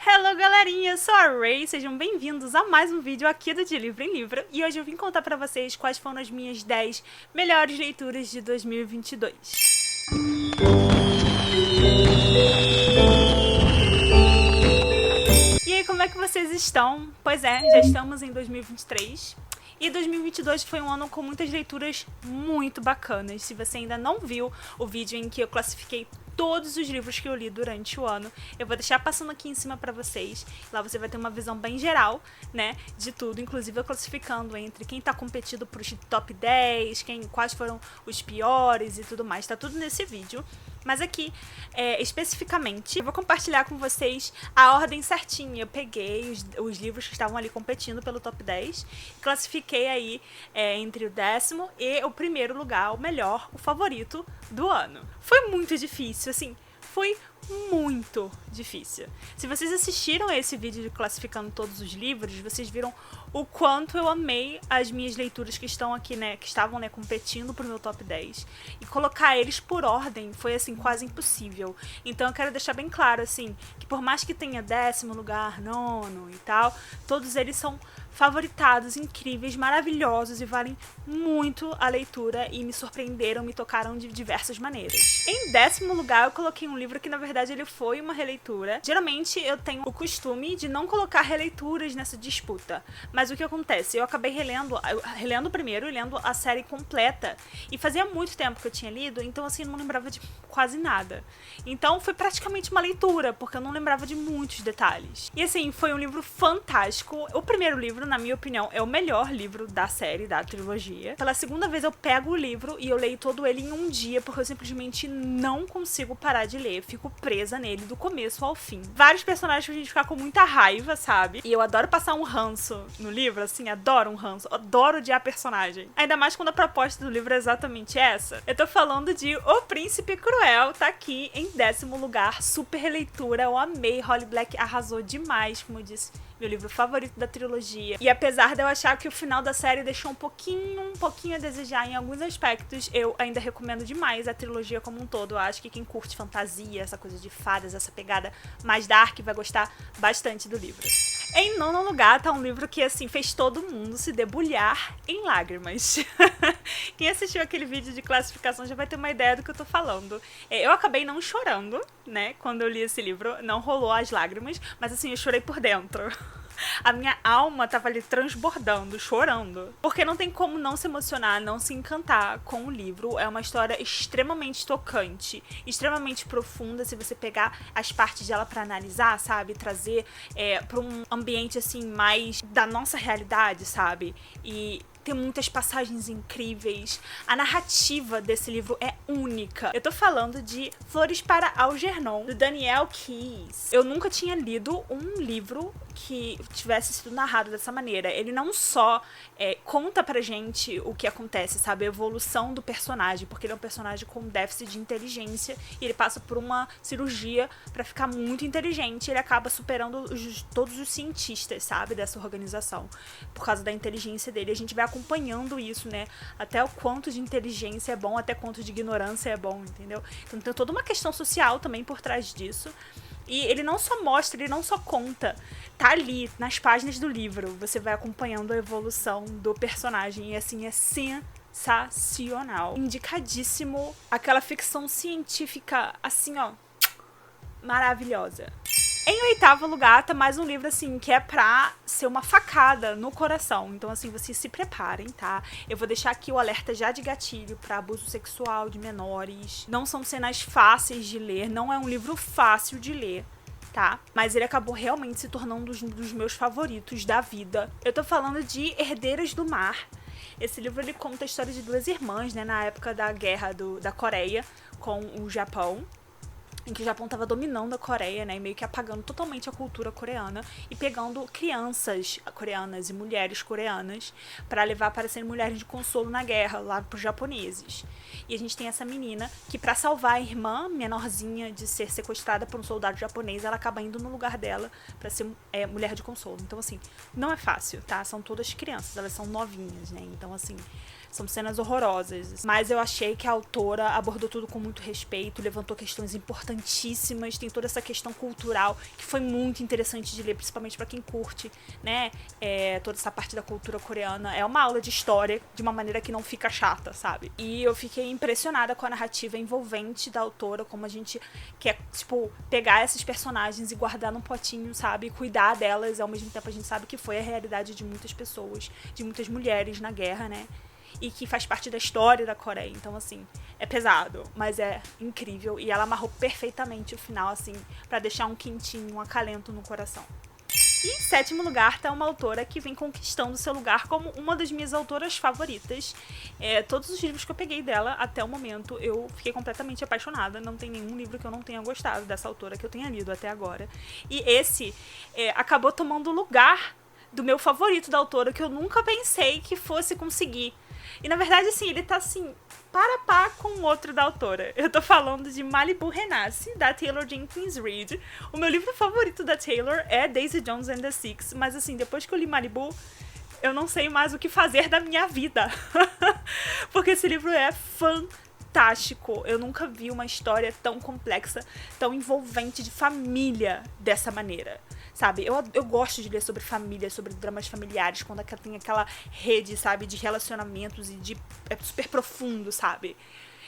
Hello galerinha, eu sou a Ray, sejam bem-vindos a mais um vídeo aqui do De Livro em Livro e hoje eu vim contar pra vocês quais foram as minhas 10 melhores leituras de 2022. E aí, como é que vocês estão? Pois é, já estamos em 2023 e 2022 foi um ano com muitas leituras muito bacanas. Se você ainda não viu o vídeo em que eu classifiquei todos os livros que eu li durante o ano, eu vou deixar passando aqui em cima pra vocês. Lá você vai ter uma visão bem geral, né, de tudo, inclusive eu classificando entre quem tá competindo pros top 10, quais foram os piores e tudo mais, tá tudo nesse vídeo. Mas aqui, especificamente, eu vou compartilhar com vocês a ordem certinha. Eu peguei os livros que estavam ali competindo pelo top 10, classifiquei aí entre o 10º e o primeiro lugar, o melhor, o favorito do ano. Foi muito difícil, assim, foi muito difícil. Se vocês assistiram a esse vídeo de classificando todos os livros, vocês viram o quanto eu amei as minhas leituras que estão aqui, né, que estavam, né, competindo pro meu top 10. E colocar eles por ordem foi, assim, quase impossível. Então eu quero deixar bem claro, assim, que por mais que tenha 10º lugar, 9º e tal, todos eles são favoritados, incríveis, maravilhosos e valem muito a leitura e me surpreenderam, me tocaram de diversas maneiras. Em 10º lugar, eu coloquei um livro que, na verdade, ele foi uma releitura. Geralmente, eu tenho o costume de não colocar releituras nessa disputa. Mas o que acontece? Eu acabei relendo primeiro e lendo a série completa. E fazia muito tempo que eu tinha lido, então, assim, não lembrava de quase nada. Então, foi praticamente uma leitura, porque eu não lembrava de muitos detalhes. E, assim, foi um livro fantástico. O primeiro livro, na minha opinião, é o melhor livro da série, da trilogia. Pela segunda vez eu pego o livro e eu leio todo ele em um dia, porque eu simplesmente não consigo parar de ler. Fico presa nele do começo ao fim. Vários personagens pra gente ficar com muita raiva, sabe? E eu adoro passar um ranço no livro, assim, adoro um ranço. Adoro odiar personagem. Ainda mais quando a proposta do livro é exatamente essa. Eu tô falando de O Príncipe Cruel, tá aqui em 10º lugar. Super releitura, eu amei. Holly Black arrasou demais, como eu disse. Meu livro favorito da trilogia. E apesar de eu achar que o final da série deixou um pouquinho a desejar em alguns aspectos, eu ainda recomendo demais a trilogia como um todo. Eu acho que quem curte fantasia, essa coisa de fadas, essa pegada mais dark, vai gostar bastante do livro. Em 9º lugar tá um livro que, assim, fez todo mundo se debulhar em lágrimas. Quem assistiu aquele vídeo de classificação já vai ter uma ideia do que eu tô falando. Eu acabei não chorando, né, quando eu li esse livro. Não rolou as lágrimas, mas, assim, eu chorei por dentro. A minha alma tava ali transbordando, chorando. Porque não tem como não se emocionar, não se encantar com o livro. É uma história extremamente tocante, extremamente profunda, se você pegar as partes dela pra analisar, sabe? Trazer pra um ambiente, assim, mais da nossa realidade, sabe? E tem muitas passagens incríveis. A narrativa desse livro é única. Eu tô falando de Flores para Algernon, do Daniel Keyes. Eu nunca tinha lido um livro que tivesse sido narrado dessa maneira. Ele não só conta pra gente o que acontece, sabe? A evolução do personagem, porque ele é um personagem com déficit de inteligência e ele passa por uma cirurgia pra ficar muito inteligente. Ele acaba superando todos os cientistas, sabe? Dessa organização, por causa da inteligência dele. A gente vai acompanhando isso, né? Até o quanto de inteligência é bom, até quanto de ignorância é bom, entendeu? Então tem toda uma questão social também por trás disso. E ele não só mostra, ele não só conta. Tá ali, nas páginas do livro. Você vai acompanhando a evolução do personagem. E, assim, é sensacional. Indicadíssimo. Aquela ficção científica, assim, ó, maravilhosa. Em 8º lugar, tá mais um livro, assim, que é pra ser uma facada no coração. Então, assim, vocês se preparem, tá? Eu vou deixar aqui o alerta já de gatilho pra abuso sexual de menores. Não são cenas fáceis de ler, não é um livro fácil de ler, tá? Mas ele acabou realmente se tornando um dos meus favoritos da vida. Eu tô falando de Herdeiras do Mar. Esse livro, ele conta a história de duas irmãs, né, na época da guerra da Coreia com o Japão, em que o Japão estava dominando a Coreia, né, e meio que apagando totalmente a cultura coreana e pegando crianças coreanas e mulheres coreanas para levar para serem mulheres de consolo na guerra, lá pros japoneses. E a gente tem essa menina que, para salvar a irmã menorzinha de ser sequestrada por um soldado japonês, ela acaba indo no lugar dela para ser mulher de consolo. Então, assim, não é fácil, tá? São todas crianças, elas são novinhas, né? Então, assim, São cenas horrorosas. Mas eu achei que a autora abordou tudo com muito respeito, levantou questões importantíssimas, tem toda essa questão cultural que foi muito interessante de ler, principalmente pra quem curte, né? Toda essa parte da cultura coreana. É uma aula de história de uma maneira que não fica chata, sabe? E eu fiquei impressionada com a narrativa envolvente da autora, como a gente quer, tipo, pegar esses personagens e guardar num potinho, sabe? E cuidar delas, e ao mesmo tempo a gente sabe que foi a realidade de muitas pessoas, de muitas mulheres na guerra, né? E que faz parte da história da Coreia. Então, assim, é pesado, mas é incrível. E ela amarrou perfeitamente o final, assim, pra deixar um quentinho, um acalento no coração. E em sétimo lugar tá uma autora que vem conquistando seu lugar como uma das minhas autoras favoritas. Todos os livros que eu peguei dela até o momento eu fiquei completamente apaixonada. Não tem nenhum livro que eu não tenha gostado dessa autora que eu tenha lido até agora. E esse acabou tomando o lugar do meu favorito da autora, que eu nunca pensei que fosse conseguir. E na verdade, assim, ele tá assim, para a par com o outro da autora. Eu tô falando de Malibu Renasce, da Taylor Jenkins Reid. O meu livro favorito da Taylor é Daisy Jones and the Six, mas assim, depois que eu li Malibu, eu não sei mais o que fazer da minha vida. Porque esse livro é fantástico. Eu nunca vi uma história tão complexa, tão envolvente de família dessa maneira. Sabe, eu gosto de ler sobre família, sobre dramas familiares, quando tem aquela rede, sabe, de relacionamentos e é super profundo, sabe?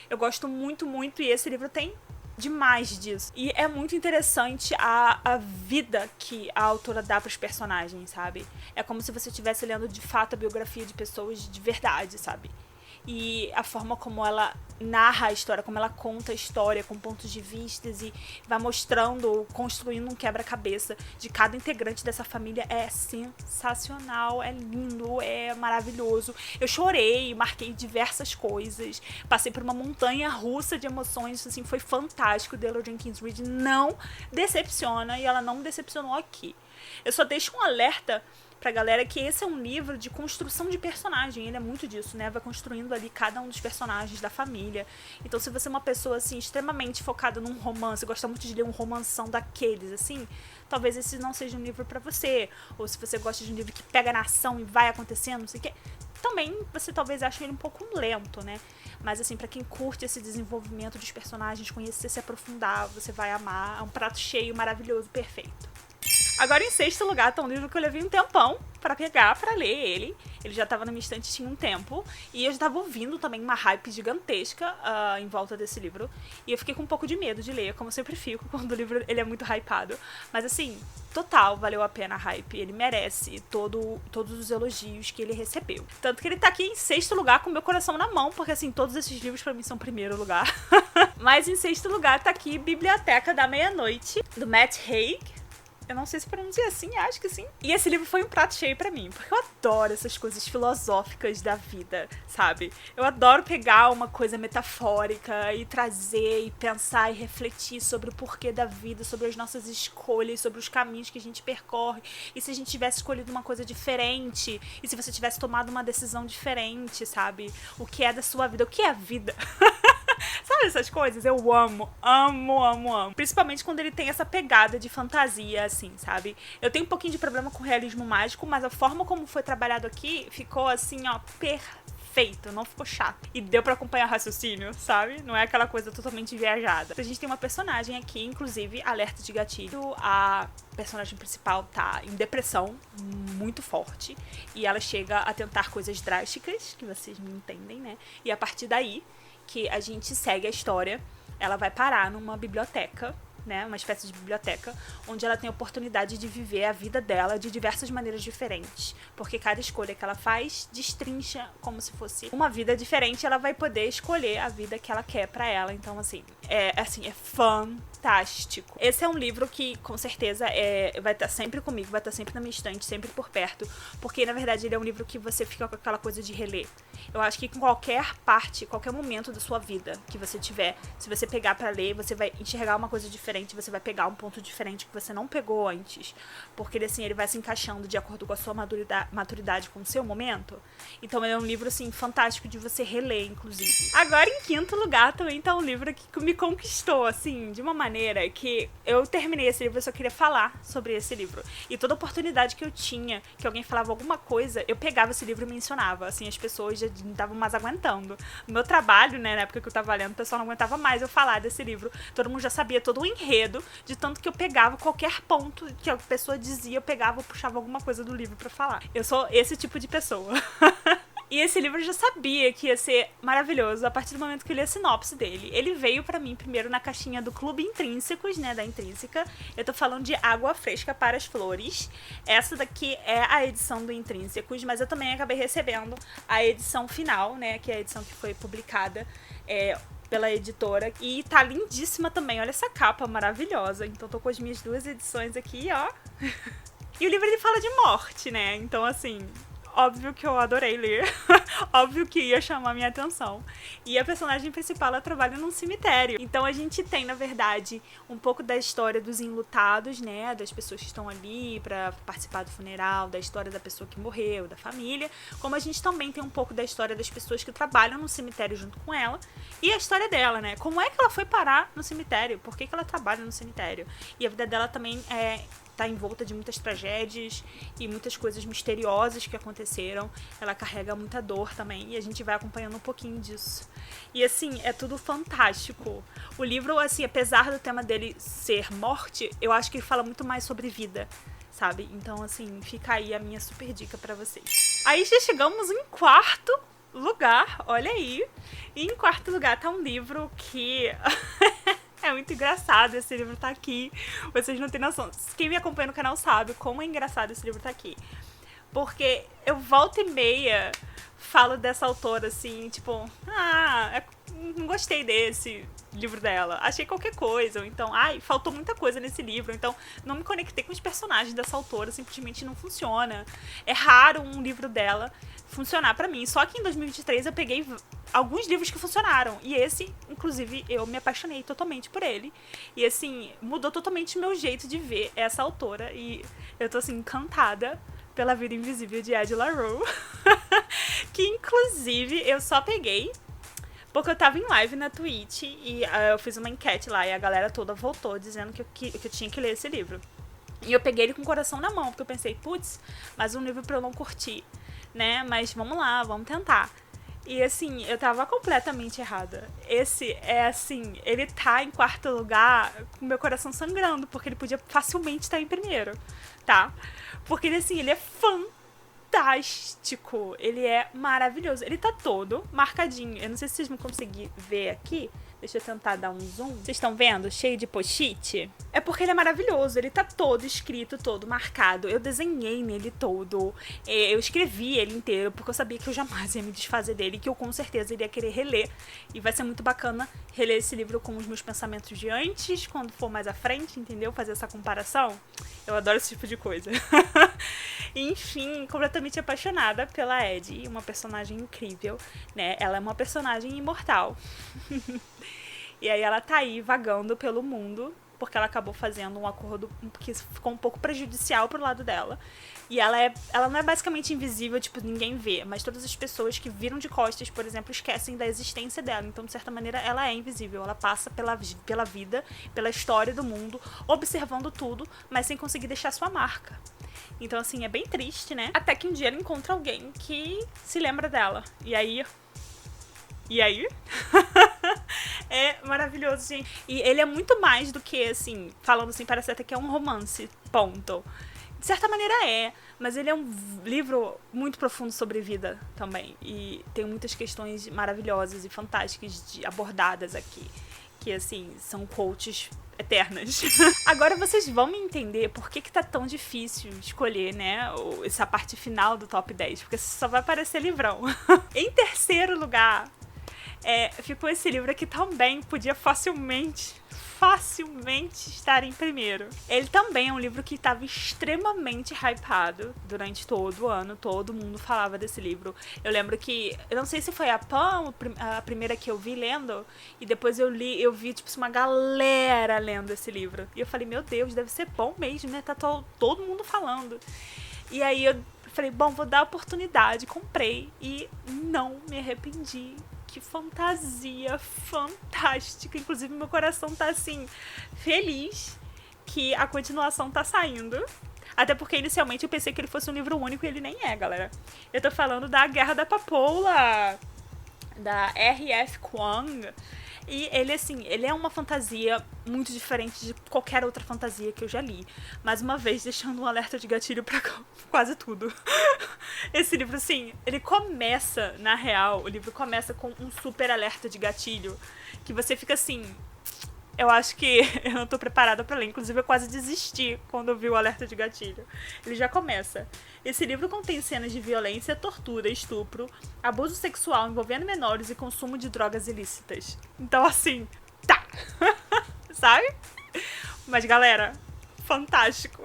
Eu gosto muito, muito, e esse livro tem demais disso. E é muito interessante a vida que a autora dá pros personagens, sabe? É como se você estivesse lendo de fato a biografia de pessoas de verdade, sabe? E a forma como ela narra a história, como ela conta a história com pontos de vistas e vai mostrando, construindo um quebra-cabeça de cada integrante dessa família é sensacional, é lindo, é maravilhoso. Eu chorei, marquei diversas coisas, passei por uma montanha russa de emoções, assim, foi fantástico. Taylor Jenkins Reid não decepciona e ela não me decepcionou aqui. Eu só deixo um alerta pra galera que esse é um livro de construção de personagem, ele é muito disso, né? Vai construindo ali cada um dos personagens da família. Então, se você é uma pessoa, assim, extremamente focada num romance, gosta muito de ler um romanção daqueles, assim, talvez esse não seja um livro pra você. Ou se você gosta de um livro que pega na ação e vai acontecendo, não sei o quê, também você talvez ache ele um pouco lento, né? Mas, assim, pra quem curte esse desenvolvimento dos personagens, conhecer, se aprofundar, você vai amar. É um prato cheio, maravilhoso, perfeito. Agora, em sexto lugar, tá um livro que eu levei um tempão pra pegar, pra ler ele. Ele já tava na minha estante tinha um tempo. E eu já tava ouvindo também uma hype gigantesca em volta desse livro. E eu fiquei com um pouco de medo de ler, como eu sempre fico quando o livro ele é muito hypado. Mas assim, total valeu a pena a hype. Ele merece todos os elogios que ele recebeu. Tanto que ele tá aqui em sexto lugar com o meu coração na mão, porque assim, todos esses livros pra mim são primeiro lugar. Mas em sexto lugar tá aqui Biblioteca da Meia-Noite, do Matt Haig. Eu não sei se pronuncia assim, acho que sim. E esse livro foi um prato cheio pra mim, porque eu adoro essas coisas filosóficas da vida, sabe? Eu adoro pegar uma coisa metafórica e trazer e pensar e refletir sobre o porquê da vida, sobre as nossas escolhas, sobre os caminhos que a gente percorre. E se a gente tivesse escolhido uma coisa diferente, e se você tivesse tomado uma decisão diferente, sabe? O que é da sua vida? O que é a vida? Sabe essas coisas? Eu amo, amo, amo, amo. Principalmente quando ele tem essa pegada de fantasia, assim, sabe? Eu tenho um pouquinho de problema com realismo mágico, mas a forma como foi trabalhado aqui ficou assim, ó, perfeito, não ficou chato. E deu pra acompanhar o raciocínio, sabe? Não é aquela coisa totalmente viajada. A gente tem uma personagem aqui, inclusive, alerta de gatilho. A personagem principal tá em depressão muito forte. E ela chega a tentar coisas drásticas, que vocês me entendem, né? E a partir daí que a gente segue a história, ela vai parar numa biblioteca, né, uma espécie de biblioteca, onde ela tem a oportunidade de viver a vida dela de diversas maneiras diferentes, porque cada escolha que ela faz destrincha como se fosse uma vida diferente, ela vai poder escolher a vida que ela quer pra ela. Então, assim, é fantástico. Esse é um livro que, com certeza, vai estar sempre comigo, vai estar sempre na minha estante, sempre por perto, porque, na verdade, ele é um livro que você fica com aquela coisa de reler. Eu acho que com qualquer parte, qualquer momento da sua vida que você tiver, se você pegar pra ler, você vai enxergar uma coisa diferente, diferente, você vai pegar um ponto diferente que você não pegou antes. Porque ele, assim, ele vai se encaixando de acordo com a sua maturidade, com o seu momento. Então ele é um livro, assim, fantástico de você reler, inclusive. Agora, em quinto lugar, também tá um livro que me conquistou, assim, de uma maneira que eu terminei esse livro, eu só queria falar sobre esse livro. E toda oportunidade que eu tinha, que alguém falava alguma coisa, eu pegava esse livro e mencionava. Assim, as pessoas já não estavam mais aguentando. No meu trabalho, né, na época que eu tava lendo, o pessoal não aguentava mais eu falar desse livro. Todo mundo já sabia todo o enredo, de tanto que eu pegava qualquer ponto que a pessoa dizia, eu pegava ou puxava alguma coisa do livro pra falar. Eu sou esse tipo de pessoa. E esse livro eu já sabia que ia ser maravilhoso a partir do momento que eu li a sinopse dele. Ele veio pra mim primeiro na caixinha do Clube Intrínsecos, né, da Intrínseca. Eu tô falando de Água Fresca para as Flores. Essa daqui é a edição do Intrínsecos, mas eu também acabei recebendo a edição final, né, que é a edição que foi publicada pela editora. E tá lindíssima também, olha essa capa maravilhosa. Então tô com as minhas duas edições aqui, ó. E o livro ele fala de morte, né, então assim... Óbvio que eu adorei ler, óbvio que ia chamar minha atenção. E a personagem principal, ela trabalha num cemitério. Então a gente tem, na verdade, um pouco da história dos enlutados, né, das pessoas que estão ali pra participar do funeral, da história da pessoa que morreu, da família, como a gente também tem um pouco da história das pessoas que trabalham no cemitério junto com ela, e a história dela, né, como é que ela foi parar no cemitério, por que ela trabalha no cemitério. E a vida dela também tá envolta de muitas tragédias e muitas coisas misteriosas que aconteceram. Ela carrega muita dor também e a gente vai acompanhando um pouquinho disso. E assim, é tudo fantástico. O livro, assim, apesar do tema dele ser morte, eu acho que ele fala muito mais sobre vida, sabe? Então, assim, fica aí a minha super dica pra vocês. Aí já chegamos em quarto lugar, olha aí. E em quarto lugar tá um livro que... É muito engraçado esse livro tá aqui. Vocês não têm noção. Quem me acompanha no canal sabe como é engraçado esse livro tá aqui. Porque eu volta e meia falo dessa autora assim, tipo... não gostei desse livro dela. Achei qualquer coisa. Ou então, faltou muita coisa nesse livro. Então, não me conectei com os personagens dessa autora. Simplesmente não funciona. É raro um livro dela funcionar pra mim. Só que em 2023 eu peguei alguns livros que funcionaram. E esse, inclusive, eu me apaixonei totalmente por ele. E, assim, mudou totalmente o meu jeito de ver essa autora. E eu tô, assim, encantada pela Vida Invisível de Ed La Rue. Que, inclusive, eu só peguei porque eu tava em live na Twitch e eu fiz uma enquete lá e a galera toda votou dizendo que eu tinha que ler esse livro. E eu peguei ele com o coração na mão, porque eu pensei, putz, mais um livro pra eu não curtir, né? Mas vamos lá, vamos tentar. E assim, eu tava completamente errada. Esse é assim, ele tá em quarto lugar com meu coração sangrando, porque ele podia facilmente estar em primeiro, tá? Porque ele, assim, ele é fantástico, ele é maravilhoso. Ele tá todo marcadinho. Eu não sei se vocês vão conseguir ver aqui. Deixa eu tentar dar um zoom. Vocês estão vendo? Cheio de post-it. É porque ele é maravilhoso. Ele tá todo escrito, todo marcado. Eu desenhei nele todo. Eu escrevi ele inteiro, porque eu sabia que eu jamais ia me desfazer dele, que eu com certeza iria querer reler. E vai ser muito bacana reler esse livro com os meus pensamentos de antes, quando for mais à frente, entendeu? Fazer essa comparação. Eu adoro esse tipo de coisa. Enfim, completamente apaixonada pela Ed, uma personagem incrível, né? Ela é uma personagem imortal. E aí ela tá aí vagando pelo mundo, porque ela acabou fazendo um acordo que ficou um pouco prejudicial pro lado dela. E ela não é basicamente invisível, tipo, ninguém vê, mas todas as pessoas que viram de costas, por exemplo, esquecem da existência dela. Então, de certa maneira, ela é invisível. Ela passa pela vida, pela história do mundo, observando tudo, mas sem conseguir deixar sua marca. Então, assim, é bem triste, né? Até que um dia ela encontra alguém que se lembra dela. E aí... É maravilhoso, gente. E ele é muito mais do que, assim, falando assim, parece até que é um romance, ponto. De certa maneira é, mas ele é um livro muito profundo sobre vida também. E tem muitas questões maravilhosas e fantásticas abordadas aqui. Que, assim, são quotes eternas. Agora vocês vão me entender por que tá tão difícil escolher, né, essa parte final do top 10. Porque só vai aparecer livrão. Em terceiro lugar... ficou esse livro aqui também, podia facilmente facilmente estar em primeiro. Ele também é um livro que estava extremamente hypado durante todo o ano, todo mundo falava desse livro. Eu lembro que, eu não sei se foi a Pam, a primeira que eu vi lendo, e depois eu vi, tipo, uma galera lendo esse livro. E eu falei, meu Deus, deve ser bom mesmo, né? Tá todo mundo falando. E aí eu falei, bom, vou dar a oportunidade, comprei e não me arrependi. Que fantasia fantástica. Inclusive, meu coração tá, assim, feliz que a continuação tá saindo. Até porque, inicialmente, eu pensei que ele fosse um livro único e ele nem é, galera. Eu tô falando da Guerra da Papoula, da R.F. Kuang. E ele, assim, ele é uma fantasia muito diferente de qualquer outra fantasia que eu já li. Mais uma vez, deixando um alerta de gatilho pra quase tudo. Esse livro, assim, ele começa, na real, o livro começa com um super alerta de gatilho. Que você fica assim... Eu acho que eu não tô preparada pra ler. Inclusive, eu quase desisti quando eu vi o alerta de gatilho. Ele já começa. Esse livro contém cenas de violência, tortura, estupro, abuso sexual envolvendo menores e consumo de drogas ilícitas. Então, assim, tá. Sabe? Mas, galera, fantástico.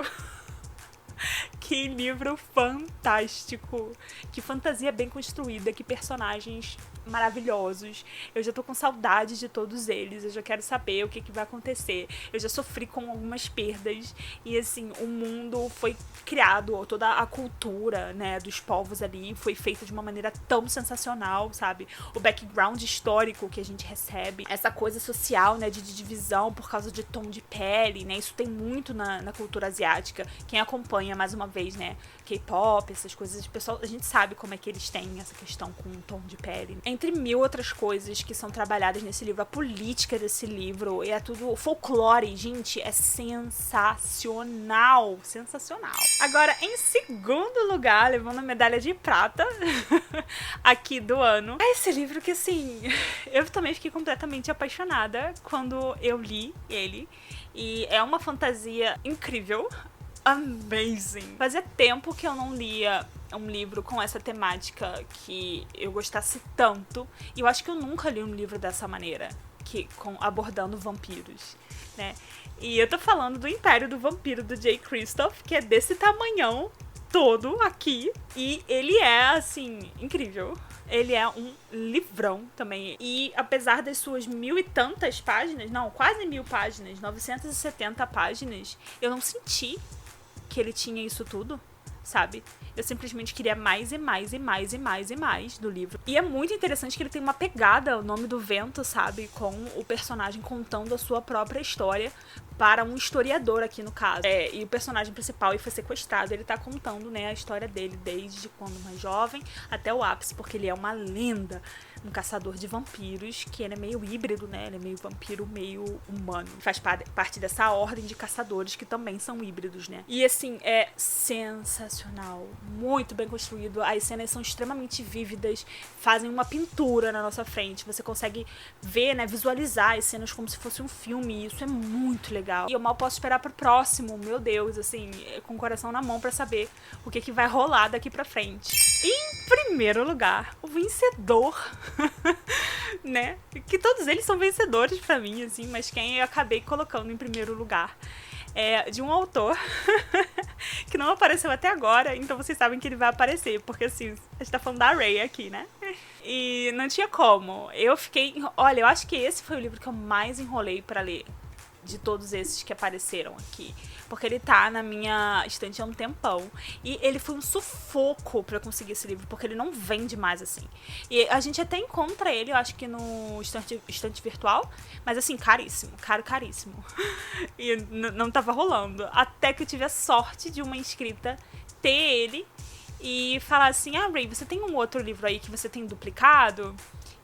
Que livro fantástico. Que fantasia bem construída. Que personagens maravilhosos. Eu já tô com saudade de todos eles. Eu já quero saber o que vai acontecer. Eu já sofri com algumas perdas. E, assim, o mundo foi criado, toda a cultura, né, dos povos ali foi feita de uma maneira tão sensacional, sabe? O background histórico que a gente recebe. Essa coisa social, né, de divisão por causa de tom de pele, né? Isso tem muito na cultura asiática. Quem acompanha, mais uma vez, né, K-pop, essas coisas, o pessoal, a gente sabe como é que eles têm essa questão com o tom de pele. Entre mil outras coisas que são trabalhadas nesse livro, a política desse livro, é tudo, o folclore, gente, é sensacional, sensacional. Agora, em segundo lugar, levando a medalha de prata aqui do ano, é esse livro que, assim, eu também fiquei completamente apaixonada quando eu li ele, e é uma fantasia incrível, amazing. Fazia tempo que eu não lia um livro com essa temática que eu gostasse tanto. E eu acho que eu nunca li um livro dessa maneira, abordando vampiros, né? E eu tô falando do Império do Vampiro, do Jay Kristoff, que é desse tamanhão todo aqui. E ele é, assim, incrível. Ele é um livrão também. E apesar das suas 1000 e tantas páginas, não, quase 1000 páginas, 970 páginas, eu não senti que ele tinha isso tudo, sabe? Eu simplesmente queria mais e mais e mais e mais e mais do livro. E é muito interessante que ele tem uma pegada, o Nome do Vento, sabe? Com o personagem contando a sua própria história para um historiador aqui no caso. E o personagem principal ele foi sequestrado, ele tá contando, né, a história dele desde quando mais jovem até o ápice, porque ele é uma lenda, um caçador de vampiros, que ele é meio híbrido, né, ele é meio vampiro, meio humano. Faz parte dessa ordem de caçadores que também são híbridos, né. E assim, é sensacional, muito bem construído, as cenas são extremamente vívidas, fazem uma pintura na nossa frente, você consegue ver, né, visualizar as cenas como se fosse um filme, e isso é muito legal. E eu mal posso esperar pro próximo, meu Deus, assim, com o coração na mão pra saber o que vai rolar daqui pra frente. E, em primeiro lugar, o vencedor, né? Que todos eles são vencedores pra mim, assim, mas quem eu acabei colocando em primeiro lugar é de um autor que não apareceu até agora, então vocês sabem que ele vai aparecer, porque assim, a gente tá falando da Ray aqui, né? E não tinha como. Olha, eu acho que esse foi o livro que eu mais enrolei pra ler de todos esses que apareceram aqui, porque ele tá na minha estante há um tempão, e ele foi um sufoco pra eu conseguir esse livro, porque ele não vende mais, assim, e a gente até encontra ele, eu acho que no estante virtual, mas assim, caríssimo, e não tava rolando, até que eu tive a sorte de uma inscrita ter ele, e falar assim, Ray, você tem um outro livro aí que você tem duplicado?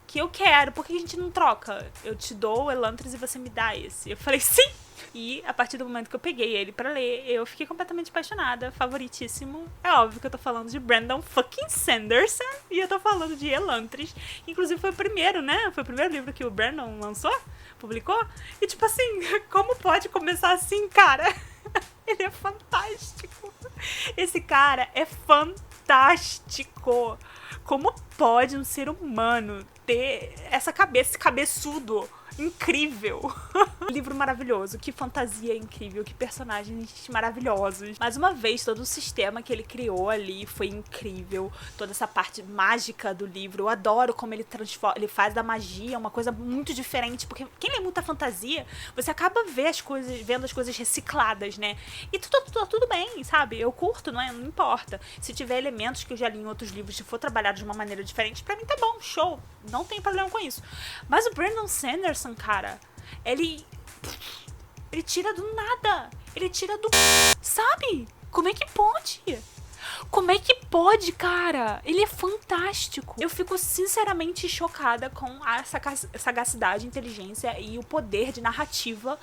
Que eu quero, por que a gente não troca? Eu te dou o Elantris e você me dá esse. Eu falei, sim! E a partir do momento que eu peguei ele pra ler, eu fiquei completamente apaixonada, favoritíssimo. É óbvio que eu tô falando de Brandon fucking Sanderson e eu tô falando de Elantris. Inclusive foi o primeiro, né? Foi o primeiro livro que o Brandon lançou, publicou. E tipo assim, como pode começar assim, cara? Ele é fantástico. Esse cara é fantástico. Como pode um ser humano ter essa cabeça, esse cabeçudo? incrível. Livro maravilhoso, que fantasia incrível, que personagens maravilhosos. Mais uma vez, todo o sistema que ele criou ali foi incrível. Toda essa parte mágica do livro, eu adoro como ele faz da magia uma coisa muito diferente, porque quem lê muita fantasia, você acaba vendo as coisas recicladas, né? E tudo bem, sabe? Eu curto, não importa. Se tiver elementos que eu já li em outros livros, se for trabalhado de uma maneira diferente, pra mim tá bom, show. Não tem problema com isso. Mas o Brandon Sanderson, cara, ele tira do nada. Ele tira do... Sabe? Como é que pode? Como é que pode, cara? Ele é fantástico. Eu fico sinceramente chocada com a sagacidade, inteligência e o poder de narrativa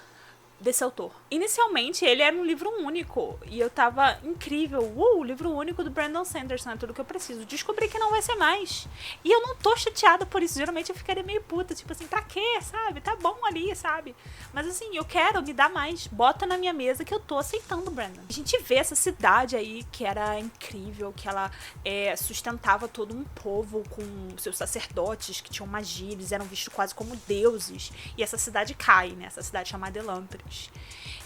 desse autor. Inicialmente, ele era um livro único. E eu tava incrível. Livro único do Brandon Sanderson, é tudo que eu preciso. Descobri que não vai ser mais. E eu não tô chateada por isso. Geralmente eu ficaria meio puta. Tipo assim, pra quê, sabe? Tá bom ali, sabe? Mas assim, eu quero, me dá mais. Bota na minha mesa que eu tô aceitando, Brandon. A gente vê essa cidade aí que era incrível, que ela sustentava todo um povo com seus sacerdotes que tinham magia. Eles eram vistos quase como deuses. E essa cidade cai, né? Essa cidade chamada Elantris.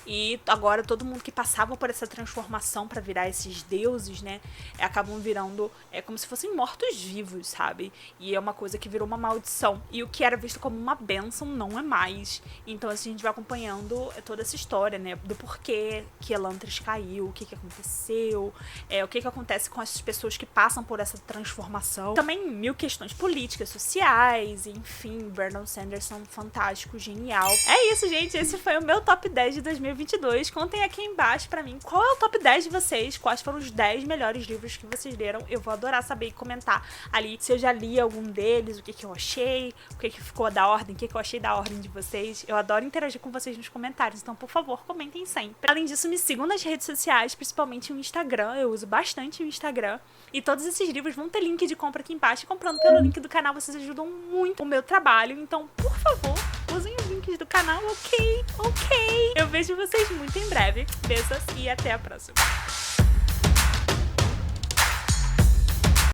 E agora todo mundo que passava por essa transformação pra virar esses deuses, né, acabam virando como se fossem mortos-vivos, sabe? E é uma coisa que virou uma maldição. E o que era visto como uma bênção não é mais. Então assim, a gente vai acompanhando toda essa história, né, do porquê que Elantris caiu, o que aconteceu, o que acontece com essas pessoas que passam por essa transformação. Também mil questões políticas, sociais, enfim, Brandon Sanderson, fantástico, genial. É isso, gente, esse foi o meu top 10 de 2022. Contem aqui embaixo pra mim qual é o top 10 de vocês, quais foram os 10 melhores livros que vocês leram. Eu vou adorar saber e comentar ali se eu já li algum deles, o que eu achei, o que ficou da ordem, o que eu achei da ordem de vocês. Eu adoro interagir com vocês nos comentários, então por favor, comentem sempre. Além disso, me sigam nas redes sociais, principalmente o Instagram, eu uso bastante o Instagram. E todos esses livros vão ter link de compra aqui embaixo, e comprando pelo link do canal vocês ajudam muito o meu trabalho, então por favor, usem os links do canal, ok? Eu vejo vocês muito em breve. Beijos e até a próxima.